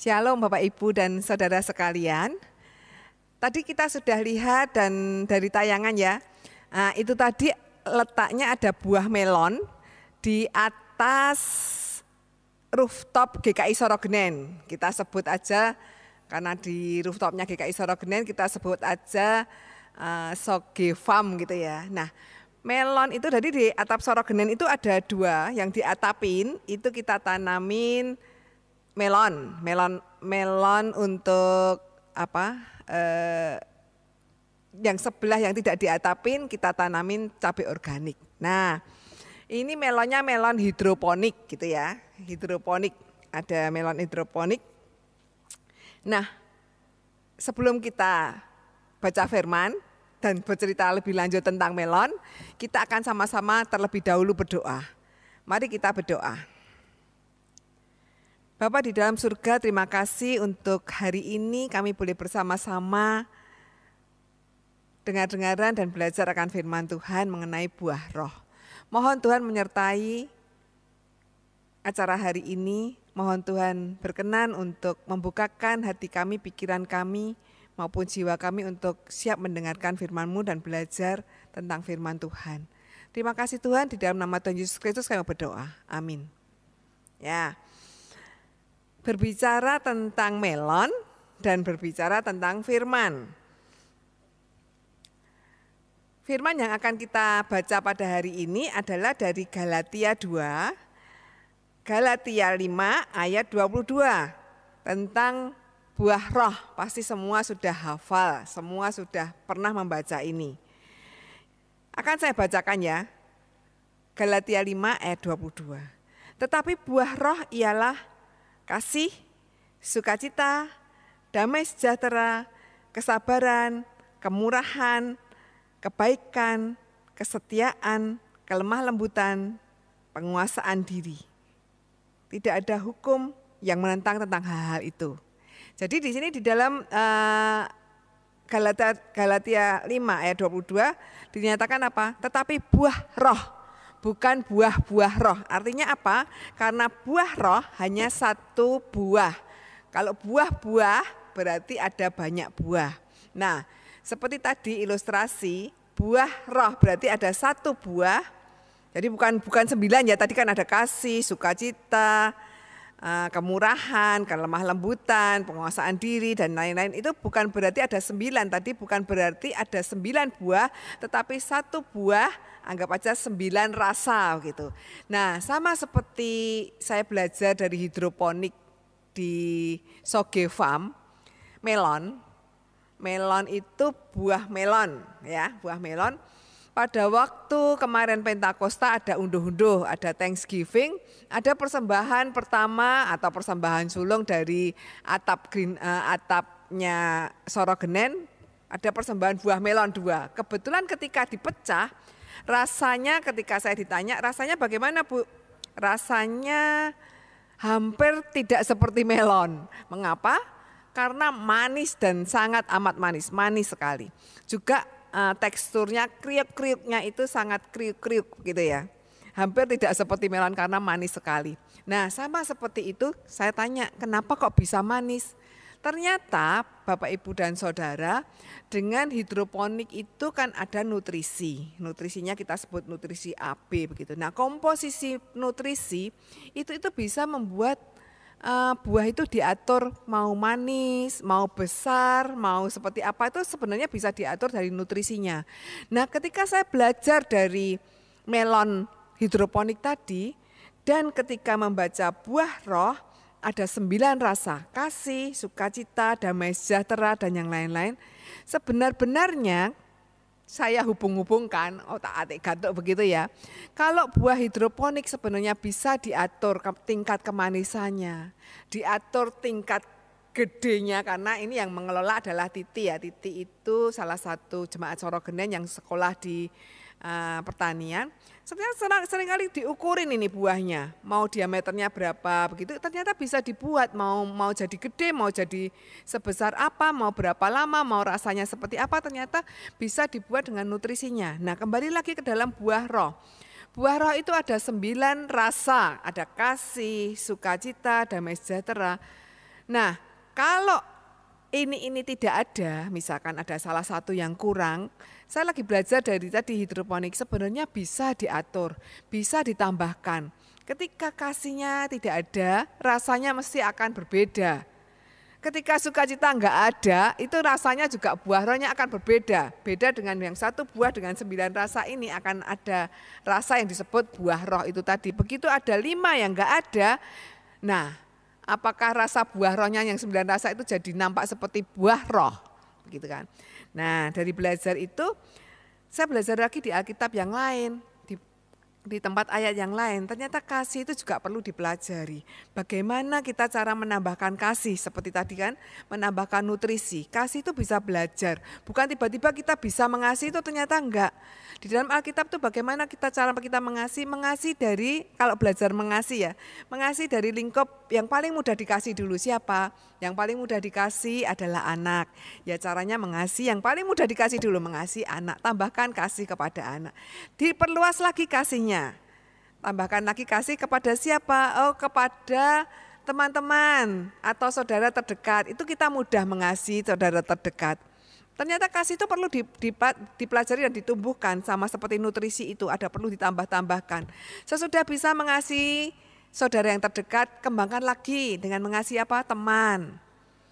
Shalom Bapak Ibu dan Saudara sekalian. Tadi kita sudah lihat dan dari tayangan ya, itu tadi letaknya ada buah melon di atas rooftop GKI Sorogenen. Kita sebut aja, karena di rooftopnya GKI Sorogenen kita sebut aja Soge Farm gitu ya. Nah, melon itu tadi di atap Sorogenen itu ada dua, yang di atapin itu kita tanamin melon untuk apa? Yang sebelah yang tidak diatapin kita tanamin cabai organik. Nah, ini melonnya melon hidroponik gitu ya, hidroponik. Ada melon hidroponik. Nah, sebelum kita baca firman dan bercerita lebih lanjut tentang melon, kita akan sama-sama terlebih dahulu berdoa. Mari kita berdoa. Bapa di dalam surga, terima kasih untuk hari ini kami boleh bersama-sama dengar-dengaran dan belajar akan firman Tuhan mengenai buah roh. Mohon Tuhan menyertai acara hari ini, mohon Tuhan berkenan untuk membukakan hati kami, pikiran kami, maupun jiwa kami untuk siap mendengarkan firman-Mu dan belajar tentang firman Tuhan. Terima kasih Tuhan, di dalam nama Tuhan Yesus Kristus kami berdoa. Amin. Ya. Berbicara tentang melon dan berbicara tentang firman. Firman yang akan kita baca pada hari ini adalah dari Galatia 2, Galatia 5 ayat 22 tentang buah roh. Pasti semua sudah hafal, semua sudah pernah membaca ini. Akan saya bacakan ya, Galatia 5 ayat 22. Tetapi buah roh ialah kasih, sukacita, damai sejahtera, kesabaran, kemurahan, kebaikan, kesetiaan, kelemah lembutan, penguasaan diri. Tidak ada hukum yang menentang tentang hal-hal itu. Jadi di sini di dalam Galatia 5 ayat 22 dinyatakan apa? Tetapi buah roh, bukan buah-buah roh. Artinya apa? Karena buah roh hanya satu buah. Kalau buah-buah berarti ada banyak buah. Nah, seperti tadi ilustrasi, buah roh berarti ada satu buah. Jadi bukan 9 ya, tadi kan ada kasih, sukacita, kemurahan, kelemah lembutan, penguasaan diri dan lain-lain. Itu bukan berarti ada 9, tadi bukan berarti ada 9 buah, tetapi satu buah, anggap aja 9 rasa gitu. Nah, sama seperti saya belajar dari hidroponik di Soge Farm, melon itu buah melon ya, buah melon. Pada waktu kemarin Pentakosta ada unduh-unduh, ada Thanksgiving, ada persembahan pertama atau persembahan sulung dari atapnya Sorogenen, ada persembahan buah melon 2. Kebetulan ketika dipecah, rasanya ketika saya ditanya, rasanya bagaimana Bu? Rasanya hampir tidak seperti melon. Mengapa? Karena manis dan sangat amat manis sekali. Juga teksturnya, kriuk-kriuknya itu sangat kriuk-kriuk gitu ya. Hampir tidak seperti melon karena manis sekali. Nah, sama seperti itu saya tanya, kenapa kok bisa manis? Ternyata Bapak Ibu dan Saudara, dengan hidroponik itu kan ada nutrisi. Nutrisinya kita sebut nutrisi AB begitu. Nah, komposisi nutrisi itu bisa membuat buah itu diatur mau manis, mau besar, mau seperti apa, itu sebenarnya bisa diatur dari nutrisinya. Nah, ketika saya belajar dari melon hidroponik tadi dan ketika membaca buah roh, ada 9 rasa, kasih, sukacita, damai sejahtera dan yang lain-lain. Sebenar-benarnya saya hubung-hubungkan, otak-atik gantuk begitu ya. Kalau buah hidroponik sebenarnya bisa diatur tingkat kemanisannya, diatur tingkat gedenya, karena ini yang mengelola adalah Titi ya. Titi itu salah satu jemaat Sorogenen yang sekolah di pertanian. Seringkali diukurin ini buahnya, mau diameternya berapa begitu, ternyata bisa dibuat mau jadi gede, mau jadi sebesar apa, mau berapa lama, mau rasanya seperti apa, ternyata bisa dibuat dengan nutrisinya. Nah, kembali lagi ke dalam buah roh. Buah roh itu ada 9 rasa, ada kasih, sukacita, damai sejahtera. Nah, kalau ini tidak ada, misalkan ada salah satu yang kurang, saya lagi belajar dari tadi hidroponik sebenarnya bisa diatur, bisa ditambahkan. Ketika kasihnya tidak ada, rasanya mesti akan berbeda. Ketika sukacita enggak ada, itu rasanya juga buah rohnya akan berbeda. Beda dengan yang satu buah dengan 9 rasa ini akan ada rasa yang disebut buah roh itu tadi. Begitu ada 5 yang enggak ada, nah apakah rasa buah rohnya yang 9 rasa itu jadi nampak seperti buah roh? Begitu kan. Nah dari belajar itu, saya belajar lagi di Alkitab yang lain. Di tempat ayat yang lain, ternyata kasih itu juga perlu dipelajari. Bagaimana kita cara menambahkan kasih, seperti tadi kan, menambahkan nutrisi. Kasih itu bisa belajar, bukan tiba-tiba kita bisa mengasihi itu ternyata enggak. Di dalam Alkitab itu bagaimana cara kita mengasihi dari, kalau belajar mengasihi ya, mengasihi dari lingkup yang paling mudah dikasih dulu siapa? Yang paling mudah dikasih adalah anak. Ya caranya mengasihi, yang paling mudah dikasih dulu mengasihi anak, tambahkan kasih kepada anak. Diperluas lagi kasihnya. Tambahkan lagi kasih kepada siapa? Oh, kepada teman-teman atau saudara terdekat. Itu kita mudah mengasihi saudara terdekat. Ternyata kasih itu perlu dipelajari dan ditumbuhkan, sama seperti nutrisi itu ada perlu ditambah-tambahkan. Sesudah bisa mengasihi saudara yang terdekat, kembangkan lagi dengan mengasihi apa? Teman.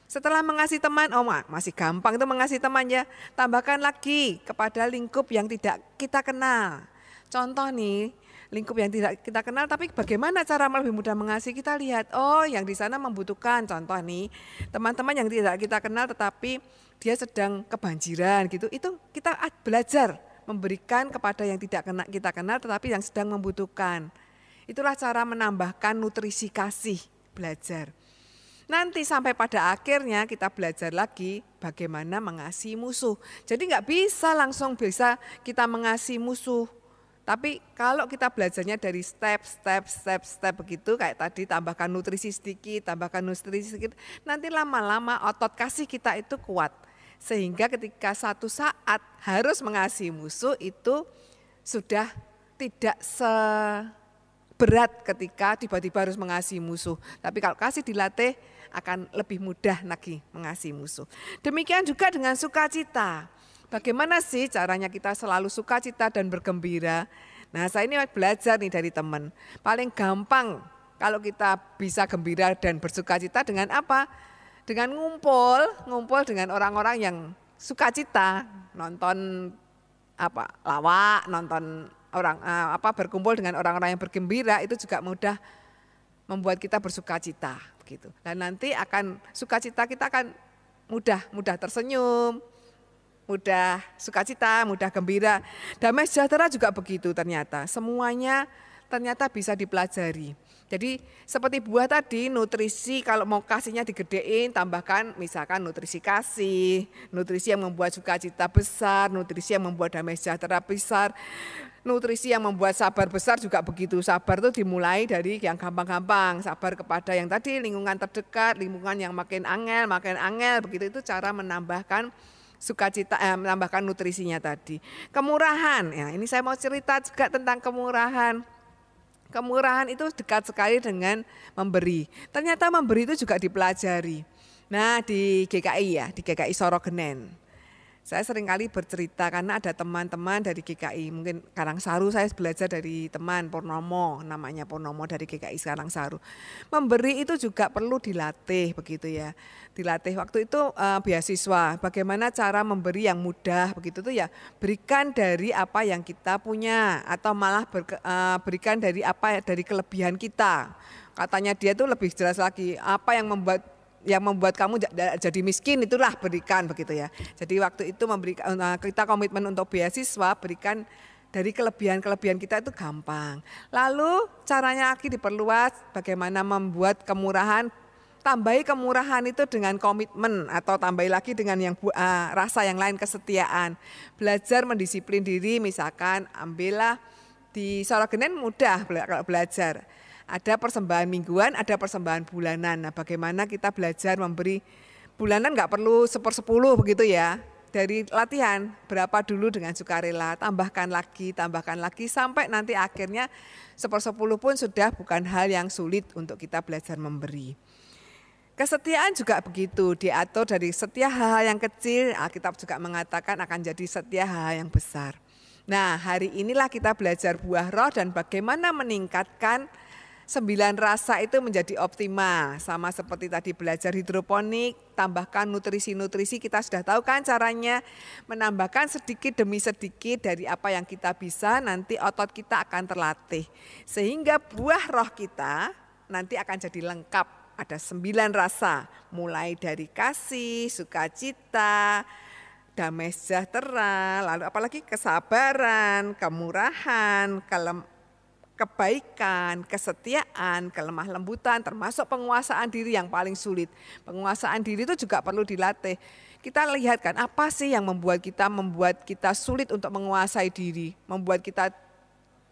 Setelah mengasihi teman, oh masih gampang itu mengasihi teman ya. Tambahkan lagi kepada lingkup yang tidak kita kenal. Contoh nih, lingkup yang tidak kita kenal, tapi bagaimana cara lebih mudah mengasihi? Kita lihat, oh yang di sana membutuhkan, contoh nih, teman-teman yang tidak kita kenal tetapi dia sedang kebanjiran gitu, itu kita belajar memberikan kepada yang tidak kita kenal tetapi yang sedang membutuhkan. Itulah cara menambahkan nutrisi kasih, belajar. Nanti sampai pada akhirnya kita belajar lagi bagaimana mengasihi musuh. Jadi nggak bisa langsung bisa kita mengasihi musuh. Tapi kalau kita belajarnya dari step begitu, kayak tadi tambahkan nutrisi sedikit, nanti lama-lama otot kasih kita itu kuat. Sehingga ketika satu saat harus mengasihi musuh itu sudah tidak seberat ketika tiba-tiba harus mengasihi musuh. Tapi kalau kasih dilatih akan lebih mudah lagi mengasihi musuh. Demikian juga dengan sukacita. Bagaimana sih caranya kita selalu sukacita dan bergembira? Nah saya ini belajar nih dari teman. Paling gampang kalau kita bisa gembira dan bersukacita dengan apa? Dengan ngumpul dengan orang-orang yang sukacita, nonton lawak, nonton berkumpul dengan orang-orang yang bergembira itu juga mudah membuat kita bersukacita gitu. Dan nanti akan sukacita kita akan mudah tersenyum, mudah sukacita, mudah gembira. Damai sejahtera juga begitu ternyata. Semuanya ternyata bisa dipelajari. Jadi seperti buah tadi, nutrisi kalau mau kasihnya digedein, tambahkan misalkan nutrisi kasih, nutrisi yang membuat sukacita besar, nutrisi yang membuat damai sejahtera besar, nutrisi yang membuat sabar besar juga begitu. Sabar itu dimulai dari yang gampang-gampang, sabar kepada yang tadi lingkungan terdekat, lingkungan yang makin angel, begitu itu cara menambahkan sukacita, menambahkan nutrisinya tadi. Kemurahan, ya ini saya mau cerita juga tentang kemurahan. Kemurahan itu dekat sekali dengan memberi. Ternyata memberi itu juga dipelajari. Nah di GKI di GKI Sorogenen. Saya seringkali bercerita karena ada teman-teman dari GKI, mungkin Karangsaru saya belajar dari teman Purnomo, namanya Purnomo dari GKI Karangsaru. Memberi itu juga perlu dilatih begitu ya. Dilatih waktu itu beasiswa, bagaimana cara memberi yang mudah begitu tuh ya, berikan dari apa yang kita punya atau malah berikan dari dari kelebihan kita. Katanya dia tuh lebih jelas lagi, apa yang membuat kamu jadi miskin itulah berikan begitu ya. Jadi waktu itu kita komitmen untuk beasiswa, berikan dari kelebihan kita itu gampang. Lalu caranya lagi diperluas, bagaimana membuat kemurahan, tambahi kemurahan itu dengan komitmen atau tambahi lagi dengan yang rasa yang lain, kesetiaan. Belajar mendisiplin diri, misalkan ambillah di Sorogenen mudah kalau belajar. Ada persembahan mingguan, ada persembahan bulanan. Nah bagaimana kita belajar memberi bulanan nggak perlu 1/10 begitu ya. Dari latihan berapa dulu dengan sukarela, tambahkan lagi sampai nanti akhirnya 1/10 pun sudah bukan hal yang sulit untuk kita belajar memberi. Kesetiaan juga begitu, diatur dari setia hal-hal yang kecil, Alkitab juga mengatakan akan jadi setia hal yang besar. Nah, hari inilah kita belajar buah roh dan bagaimana meningkatkan 9 rasa itu menjadi optimal. Sama seperti tadi belajar hidroponik, tambahkan nutrisi-nutrisi, kita sudah tahu kan caranya. Menambahkan sedikit demi sedikit dari apa yang kita bisa, nanti otot kita akan terlatih. Sehingga buah roh kita nanti akan jadi lengkap. Ada 9 rasa, mulai dari kasih, sukacita, damai sejahtera, lalu apalagi kesabaran, kemurahan, kebaikan, kesetiaan, kelemah lembutan, termasuk penguasaan diri yang paling sulit. Penguasaan diri itu juga perlu dilatih. Kita lihat kan apa sih yang membuat kita sulit untuk menguasai diri, membuat kita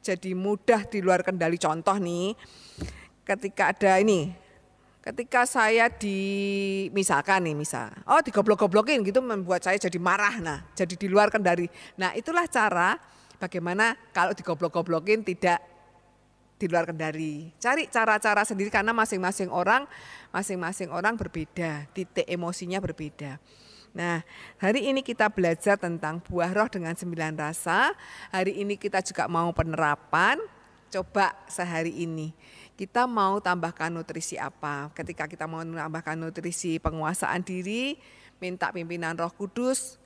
jadi mudah di luar kendali. Contoh nih, ketika saya digoblok-goblokin gitu membuat saya jadi marah, jadi di luar kendali. Nah, itulah cara bagaimana kalau digoblok-goblokin tidak di luar kendali. Cari cara-cara sendiri karena masing-masing orang berbeda, titik emosinya berbeda. Nah, hari ini kita belajar tentang buah roh dengan 9 rasa. Hari ini kita juga mau penerapan. Coba sehari ini kita mau tambahkan nutrisi apa? Ketika kita mau menambahkan nutrisi penguasaan diri, minta pimpinan Roh Kudus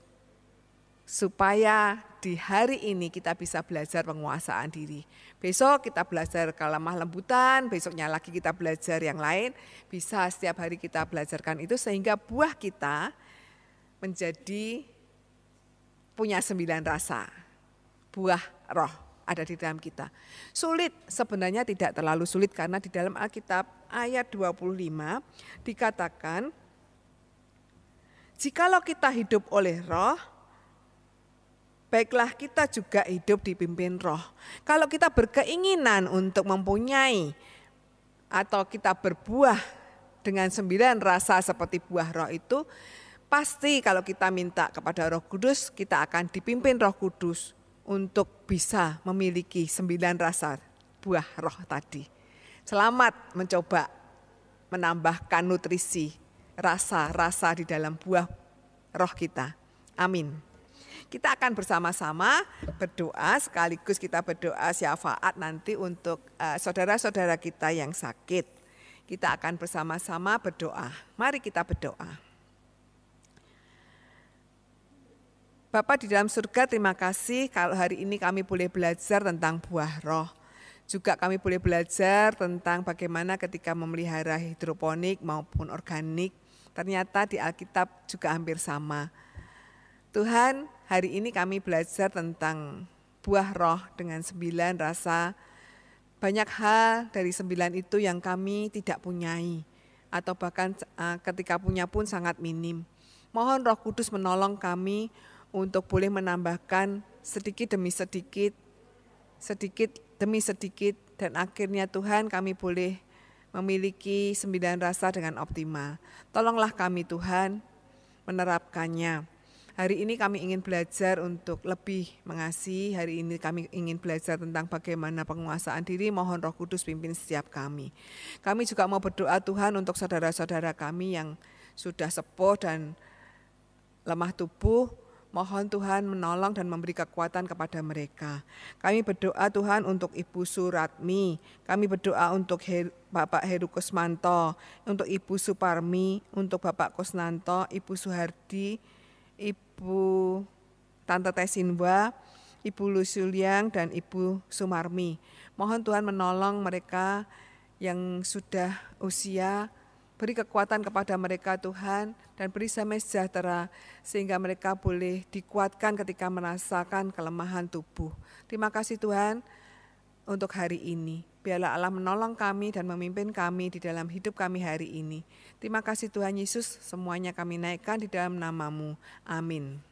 supaya di hari ini kita bisa belajar penguasaan diri. Besok kita belajar kelemah lembutan, besoknya lagi kita belajar yang lain. Bisa setiap hari kita belajarkan itu sehingga buah kita menjadi punya 9 rasa. Buah roh ada di dalam kita. Sulit, sebenarnya tidak terlalu sulit karena di dalam Alkitab ayat 25 dikatakan, jikalau kita hidup oleh roh, baiklah kita juga hidup dipimpin roh. Kalau kita berkeinginan untuk mempunyai atau kita berbuah dengan 9 rasa seperti buah roh itu, pasti kalau kita minta kepada Roh Kudus, kita akan dipimpin Roh Kudus untuk bisa memiliki 9 rasa buah roh tadi. Selamat mencoba menambahkan nutrisi, rasa-rasa di dalam buah roh kita. Amin. Kita akan bersama-sama berdoa, sekaligus kita berdoa syafaat nanti untuk saudara-saudara kita yang sakit. Kita akan bersama-sama berdoa. Mari kita berdoa. Bapa di dalam surga, terima kasih kalau hari ini kami boleh belajar tentang buah roh. Juga kami boleh belajar tentang bagaimana ketika memelihara hidroponik maupun organik. Ternyata di Alkitab juga hampir sama. Tuhan, hari ini kami belajar tentang buah roh dengan 9 rasa. Banyak hal dari 9 itu yang kami tidak punyai. Atau bahkan ketika punya pun sangat minim. Mohon Roh Kudus menolong kami untuk boleh menambahkan sedikit demi sedikit dan akhirnya Tuhan kami boleh memiliki 9 rasa dengan optimal. Tolonglah kami Tuhan menerapkannya. Hari ini kami ingin belajar untuk lebih mengasihi, hari ini kami ingin belajar tentang bagaimana penguasaan diri, mohon Roh Kudus pimpin setiap kami. Kami juga mau berdoa Tuhan untuk saudara-saudara kami yang sudah sepuh dan lemah tubuh. Mohon Tuhan menolong dan memberi kekuatan kepada mereka. Kami berdoa Tuhan untuk Ibu Suratmi. Kami berdoa untuk Bapak Heru Kusmanto, untuk Ibu Suparmi, untuk Bapak Kusnanto, Ibu Suhardi, Ibu Tante Tesinwa, Ibu Lusuliang, dan Ibu Sumarmi. Mohon Tuhan menolong mereka yang sudah usia. Beri kekuatan kepada mereka Tuhan dan beri damai sejahtera sehingga mereka boleh dikuatkan ketika merasakan kelemahan tubuh. Terima kasih Tuhan untuk hari ini. Biarlah Allah menolong kami dan memimpin kami di dalam hidup kami hari ini. Terima kasih Tuhan Yesus, semuanya kami naikkan di dalam nama-Mu. Amin.